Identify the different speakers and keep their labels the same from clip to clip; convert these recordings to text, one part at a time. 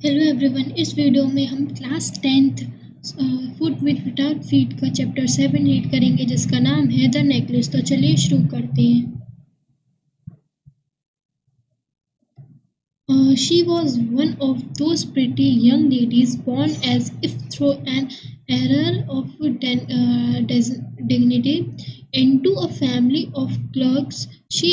Speaker 1: Hello everyone. इस video में हम class 10th foot without feet का चैप्टर 7 रीड करेंगे जिसका नाम है द नेकलेस। तो चलिए शुरू करते हैं। She was one of those pretty young ladies born as if through an error of dignity into a family of clerks. She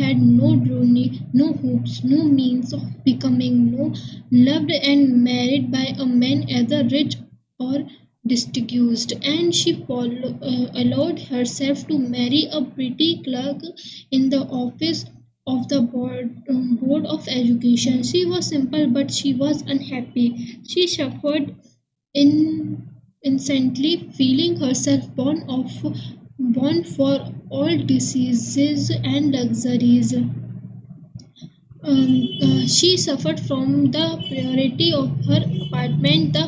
Speaker 1: had no dowry, no hopes, no means of becoming no loved and married by a man either rich or distinguished, and she allowed herself to marry a pretty clerk in the office of the board of education. She was simple, but she was unhappy. She suffered in instantly, feeling herself born for all diseases and luxuries. She suffered from the purity of her apartment, the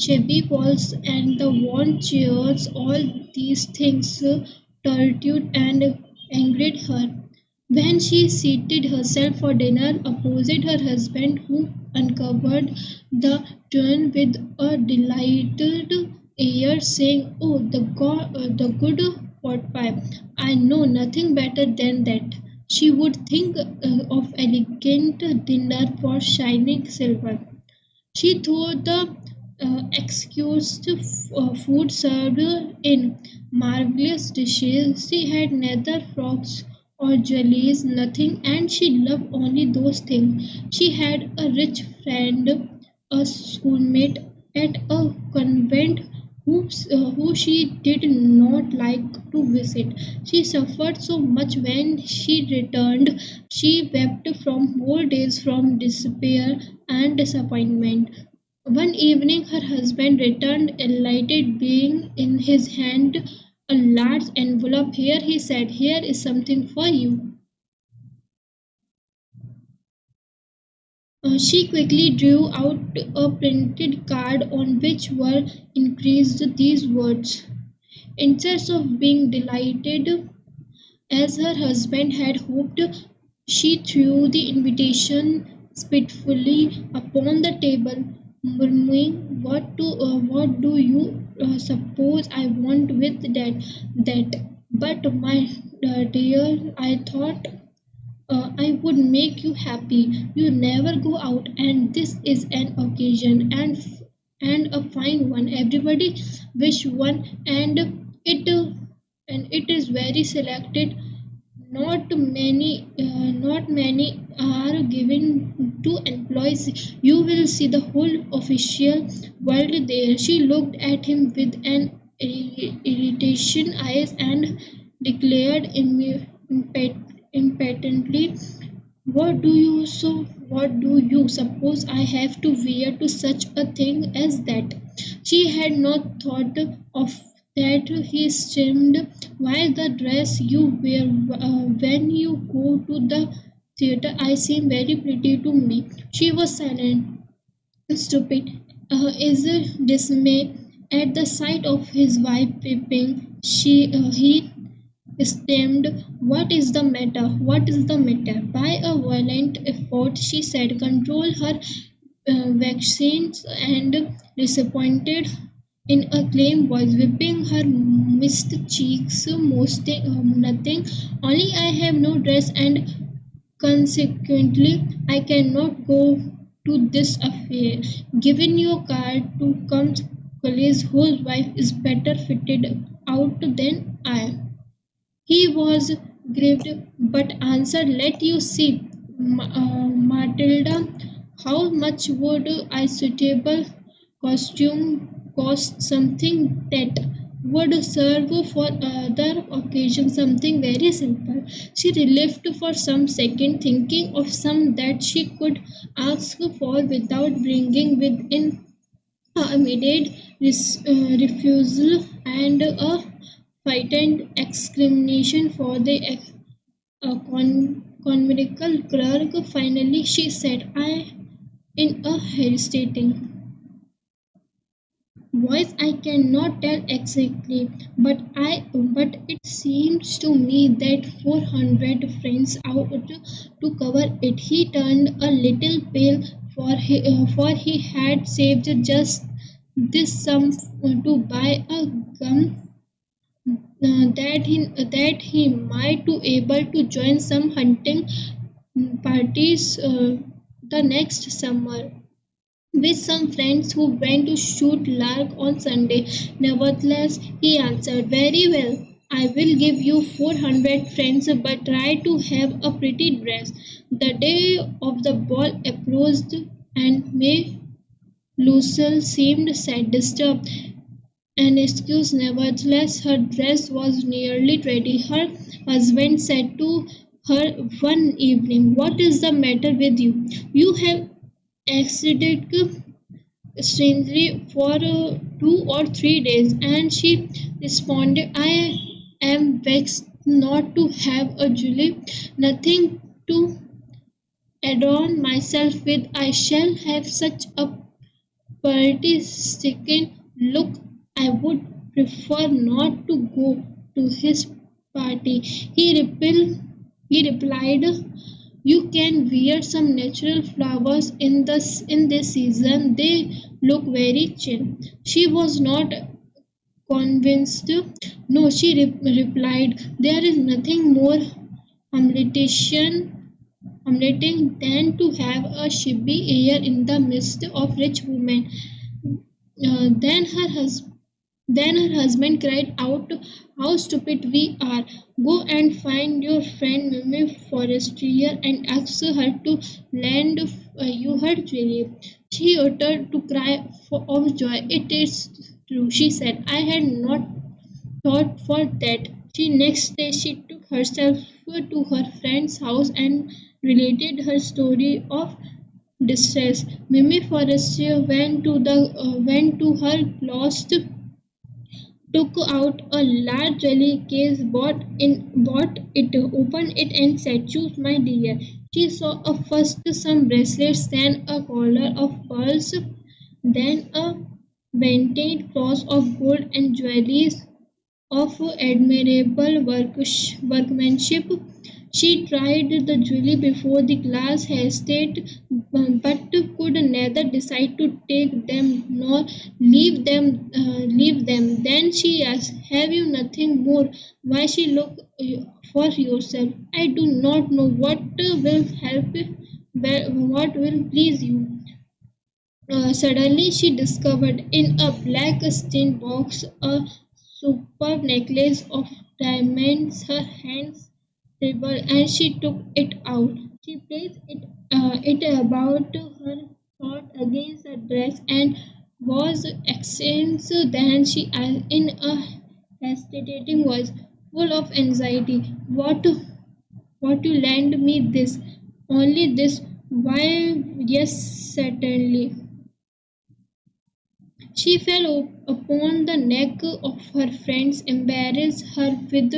Speaker 1: shabby walls and the worn chairs. All these things tortured and angered her. When she seated herself for dinner opposite her husband, who uncovered the tray with a delighted air, saying, "Oh, the good pot pie! I know nothing better than that." She would think of elegant dinner for shining silver. She thought the excused food served in marvelous dishes. She had neither frocks or jellies, nothing, and she loved only those things. She had a rich friend, a schoolmate at a convent who she did not like to visit. She suffered so much when she returned. She wept from whole days from despair and disappointment. One evening her husband returned elated, being in his hand a large envelope. "Here," he said, "here is something for you." She quickly drew out a printed card on which were increased these words. Instead of being delighted as her husband had hoped, she threw the invitation spitefully upon the table, murmuring, what do you suppose I want with that? But my dear, I thought I would make you happy. You never go out, and this is an occasion and a fine one. Everybody wish one, and it is very selected. Not many are given to employees. You will see the whole official world there." She looked at him with an irritation eyes and declared impatiently, what do you suppose I have to wear to such a thing as that?" She had not thought of that. He screamed, "Why, the dress you wear when you go to the theatre. I seem very pretty to me." She was silent, stupid, is dismay at the sight of his wife weeping. He exclaimed, "What is the matter? What is the matter?" By a violent effort, she said, control her vaccines and disappointed in a calm voice, wiping her mist cheeks, most nothing. Only I have no dress, and consequently I cannot go to this affair. Given your card to come, colleague whose wife is better fitted out than I am. He was grieved, but answered, "Let you see, Matilda, how much would a suitable costume cost? Something that would serve for other occasions, something very simple." She relieved for some second, thinking of some that she could ask for without bringing within immediate refusal and a frightened exclamation for the conventicle clerk. Finally, she said, "I," in a hesitating voice, "I cannot tell exactly, but it seems to me that 400 francs out to cover it." He turned a little pale for he had saved just this sum to buy a gun that he might to able to join some hunting parties the next summer with some friends who went to shoot lark on Sunday. Nevertheless, he answered, "Very well, I will give you 400 friends, but try to have a pretty dress." The day of the ball approached, and May Lucille seemed sad, disturbed, and excused. Nevertheless, her dress was nearly ready. Her husband said to her one evening, "What is the matter with you? You have exceeded strangely for 2 or 3 days," and she responded, "I am vexed not to have a Julie, nothing to adorn myself with. I shall have such a pretty stricken look. I would prefer not to go to his party." He replied, "You can wear some natural flowers in this season. They look very chill." She was not convinced. "No," she replied, "there is nothing more humiliation humiliating than to have a shabby air in the midst of rich women." Uh, then her husband then her husband cried out, "How stupid we are! Go and find your friend Mimi Forestier and ask her to lend you her jewelry." She uttered to cry of joy. "It is true," she said. "I had not thought for that." Next day she took herself to her friend's house and related her story of distress. Mimi Forestier went to her closet, took out a large jelly case, bought it, opened it, and said, "Choose, my dear." She saw first some bracelets, then a collar of pearls, then a vintage cross of gold and jewelry of admirable workmanship. She tried the jewelry before the glass hesitated, but could neither decide to take them nor leave them. Then she asked, "Have you nothing more? Why she look for yourself? I do not know what will help, what will please you." Suddenly she discovered in a black tin box a superb necklace of diamonds. Her hands trembled and she took it out. She placed it about her throat against her dress and was exclaimed then she asked in a hesitating voice, full of anxiety, "What you lend me this? Only this?" "Why, yes, certainly." She fell upon the neck of her friend, embarrassed her with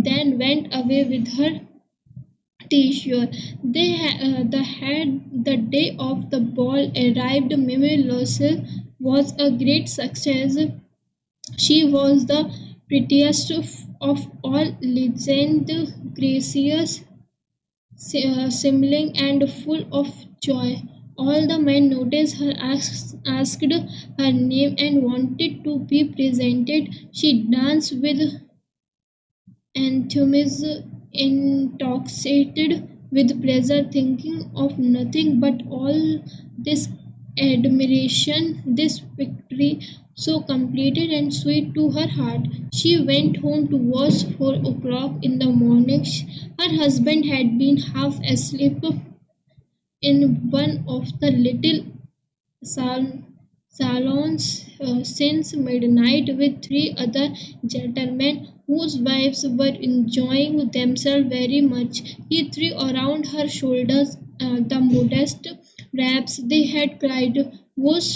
Speaker 1: then went away with her tissue. The day of the ball arrived. Mimi Loisel was a great success. She was the prettiest of all, legend, gracious, smiling and full of joy. All the men noticed her, asked her name, and wanted to be presented. She danced with enthusiasm, intoxicated with pleasure, thinking of nothing but all this admiration, this victory, so completed and sweet to her heart. She went home towards 4 o'clock in the morning. Her husband had been half asleep in one of the little sal- salons since midnight with 3 other gentlemen whose wives were enjoying themselves very much. He threw around her shoulders the modest wraps they had cried was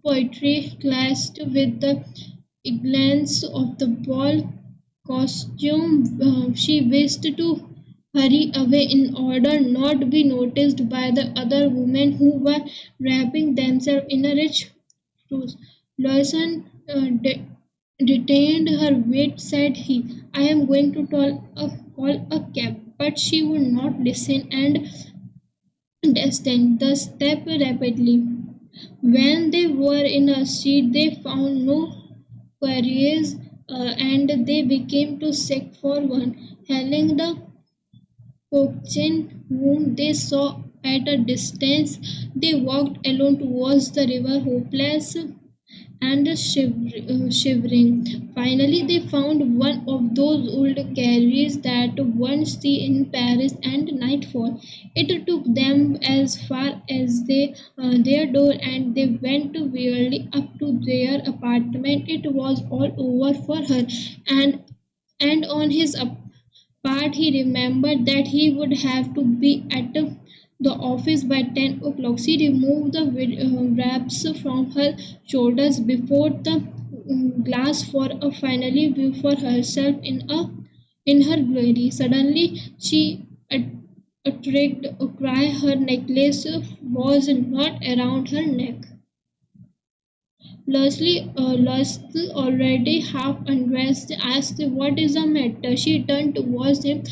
Speaker 1: poetry classed with the elegance of the ball costume. She wished to hurry away in order not to be noticed by the other women who were wrapping themselves in a rich furs. Loison detained her. "Wait," said he. "I am going to call a cab." but she would not listen and descended the step rapidly. When they were in a street, they found no quarries and they became too sick for one. Hailing the coachman whom they saw at a distance, they walked alone towards the river, hopeless and shivering. Finally, they found one of those old carriages that one see in Paris and nightfall. It took them as far as their door and they went wearily up to their apartment. It was all over for her and on his part he remembered that he would have to be at the office by 10 o'clock. She removed the wraps from her shoulders before the glass for a finally view for herself in her glory. Suddenly she uttered a cry. Her necklace was not around her neck. Leslie, already half undressed, asked what is the matter. She turned towards him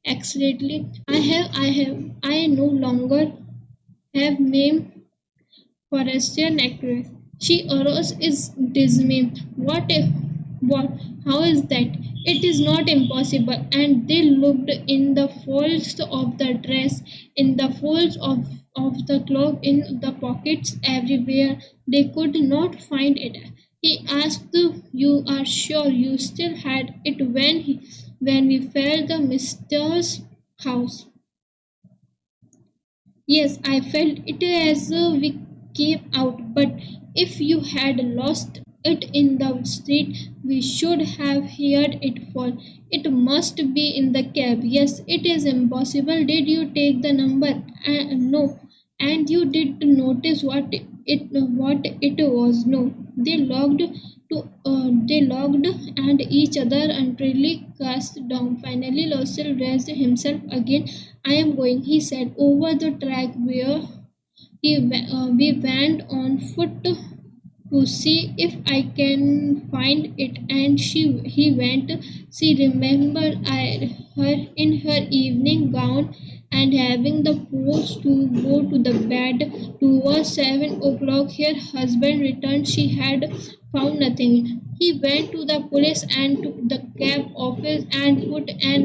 Speaker 1: excitedly. I no longer have name Forrester necklace. She arose is dismay. What? How is that? It is not impossible. And they looked in the folds of the dress, in the folds of the cloak, in the pockets, everywhere. They could not find it. He asked, "You are sure you still had it when we felt the mistress house?" Yes, I felt it as we came out, but if you had lost it in the street, we should have heard it fall. It must be in the cab. Yes, it is impossible. Did you take the number? No. And you did notice what it was? No. They looked and each other until cast down. Finally, Lossel raised himself again. I am going, he said, over the track where we went on foot to see if I can find it. And he went. She remembered her in her evening gown and having the post to go to the bed. Towards 7 o'clock, her husband returned. She had found nothing. He went to the police and to the cab office and put an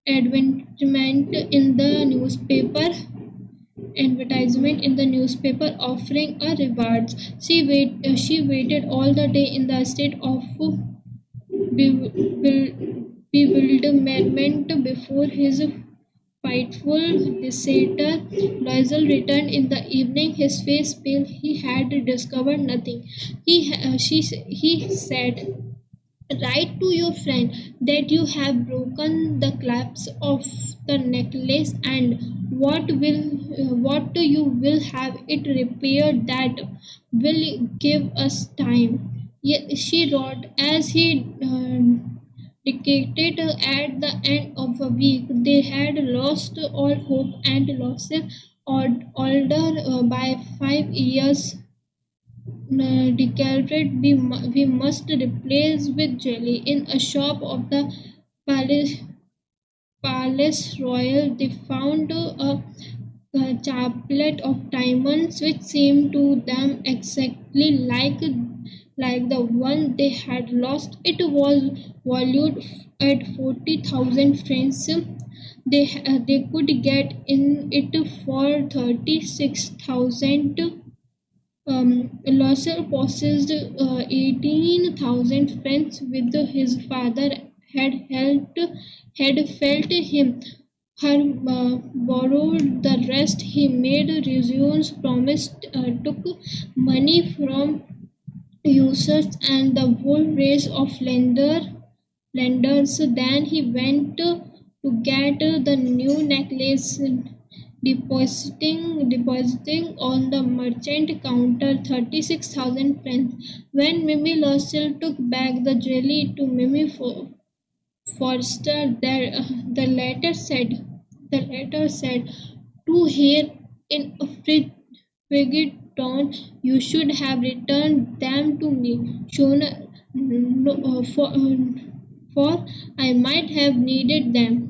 Speaker 1: advertisement in the newspaper offering a rewards. She waited all the day in the state of bewilderment before his frightful visitor. Loisel returned in the evening, his face pale. He had discovered nothing. He said, write to your friend that you have broken the clasp of the necklace and what you will have it repaired. That will give us time. Yet she wrote as he dictated. At the end of a week they had lost all hope and lost older by 5 years. Declared we must replace with jelly. In a shop of the palace, palace royal they found a chaplet of diamonds which seemed to them exactly like the one they had lost. It was valued at 40,000 francs. They could get in it for 36,000. Lossell possessed 18,000 francs with his father had felt him. Her borrowed the rest. He made resumes, promised, took money from users and the whole race of lenders. Then he went to get the new necklace, depositing on the merchant counter 36,000 francs. When Mimi Lossell took back the jelly to Mimi Forster, the letter said to her in a frigid tone, "You should have returned them to me sooner. No, for I might have needed them.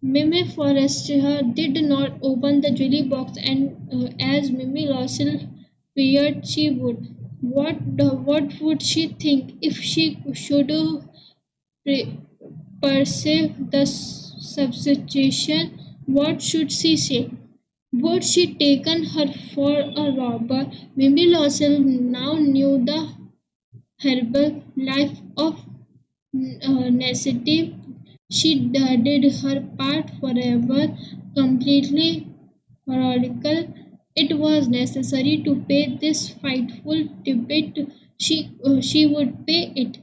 Speaker 1: Mimi Forrester did not open the jewelry box, and as Mimi Lossell feared she would. What would she think if she should pre- perceive the substitution? What should she say? Would she taken her for a robber? Mimi Lossell now knew the herbal life of necessity. She did her part forever, completely heretical. It was necessary to pay this frightful tribute. She would pay it.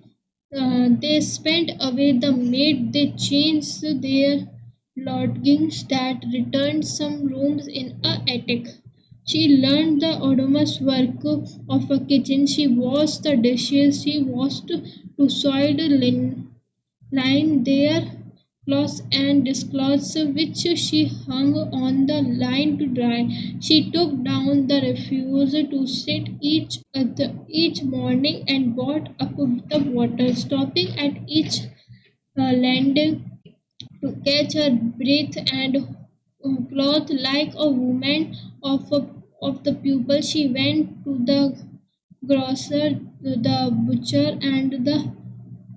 Speaker 1: They spent away the maid, they changed their lodgings that returned some rooms in a attic. She learned the odorous work of a kitchen. She washed the dishes. She washed to soiled line their clothes and disclothes which she hung on the line to dry. She took down the refuse to sit each morning and brought up the water, stopping at each landing to catch her breath and clothed like a woman of the pupil. She went to the grocer, the butcher, and the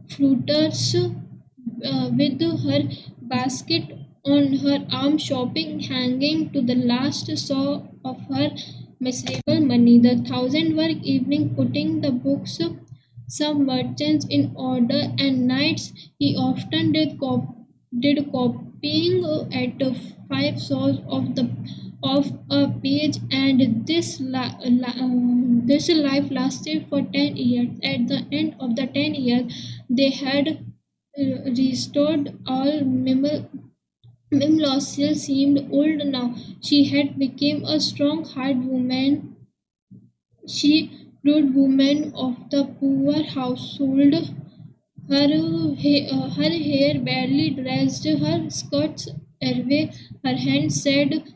Speaker 1: fruiter's with her basket on her arm, shopping, hanging to the last saw of her miserable money. The thousand work evening, putting the books, some merchants in order, and nights he often did copying at 5 saws of a page, and this life lasted for 10 years. At the end of the 10 years, they had restored all Mim Lossell seemed old now. She had become a strong hard woman. She proved woman of the poor household. Her hair barely dressed, her skirts away, her hands said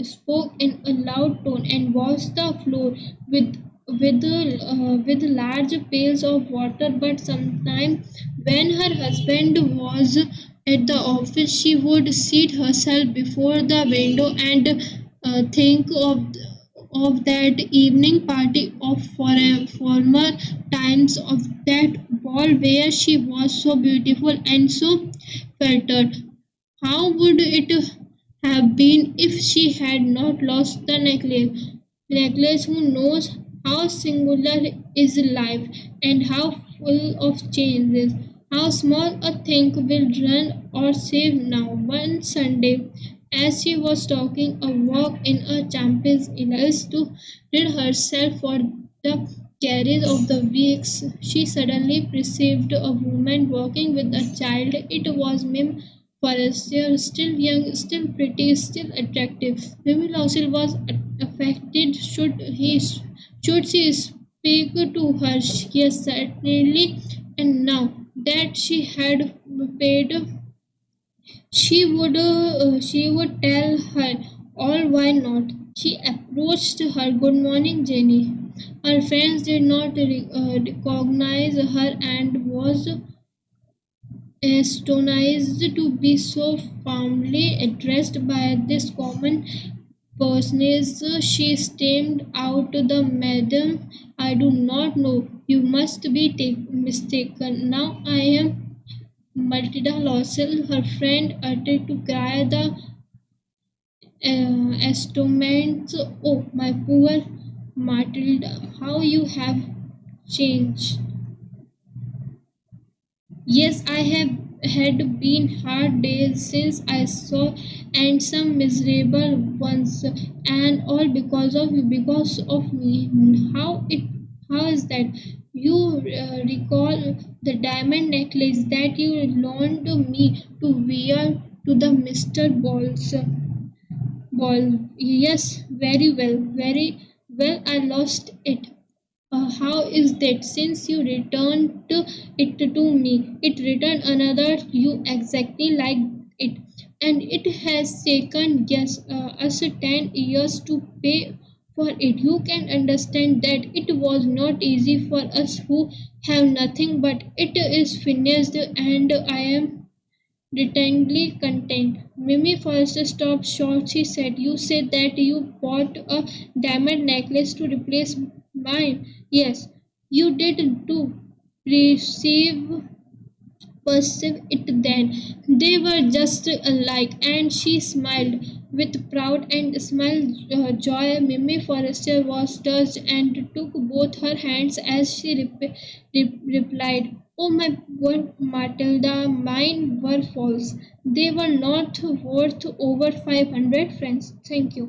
Speaker 1: spoke in a loud tone and washed the floor with large pails of water. But sometimes, when her husband was at the office, she would seat herself before the window and think of that evening party of former times, of that ball where she was so beautiful and so flattered. How would it have been if she had not lost the necklace? Necklace, who knows how singular is life and how full of changes. How small a thing will run or save now. One Sunday, as she was taking a walk in a Champions Ely's to rid herself for the carriage of the weeks, she suddenly perceived a woman walking with a child. It was Mim Forrester, still young, still pretty, still attractive. Mimi Lossell was affected. Should she speak to her? Yes, certainly. And now that she had paid, she would tell her all. Why not? She approached her. Good morning, Jenny. Her friends did not recognize her and was astonished to be so firmly addressed by this common personage. She stammered out, the madam, I do not know. You must be mistaken. Now I am Matilda Lossell, her friend uttered to cry the astonishment. Oh, my poor Matilda, how you have changed. Yes, I have had been hard days since I saw, and some miserable ones, and all because of you, because of me. How is that? You recall the diamond necklace that you loaned me to wear to the Mr. Ball. Yes, very well, very well. I lost it. How is that? Since you returned it to me, it returned another you exactly like it, and it has taken, yes, us 10 years to pay for it. You can understand that it was not easy for us who have nothing, but it is finished and I am retainedly content. Mimi Forrester stopped short. She said, "You said that you bought a diamond necklace to replace mine." "Yes, you did too. Perceive perceive it then. They were just alike." And she smiled with proud and smiled joy. Mimi Forrester was touched and took both her hands as she replied, "Oh my good Matilda, mine were false. They were not worth over 500 francs. Thank you."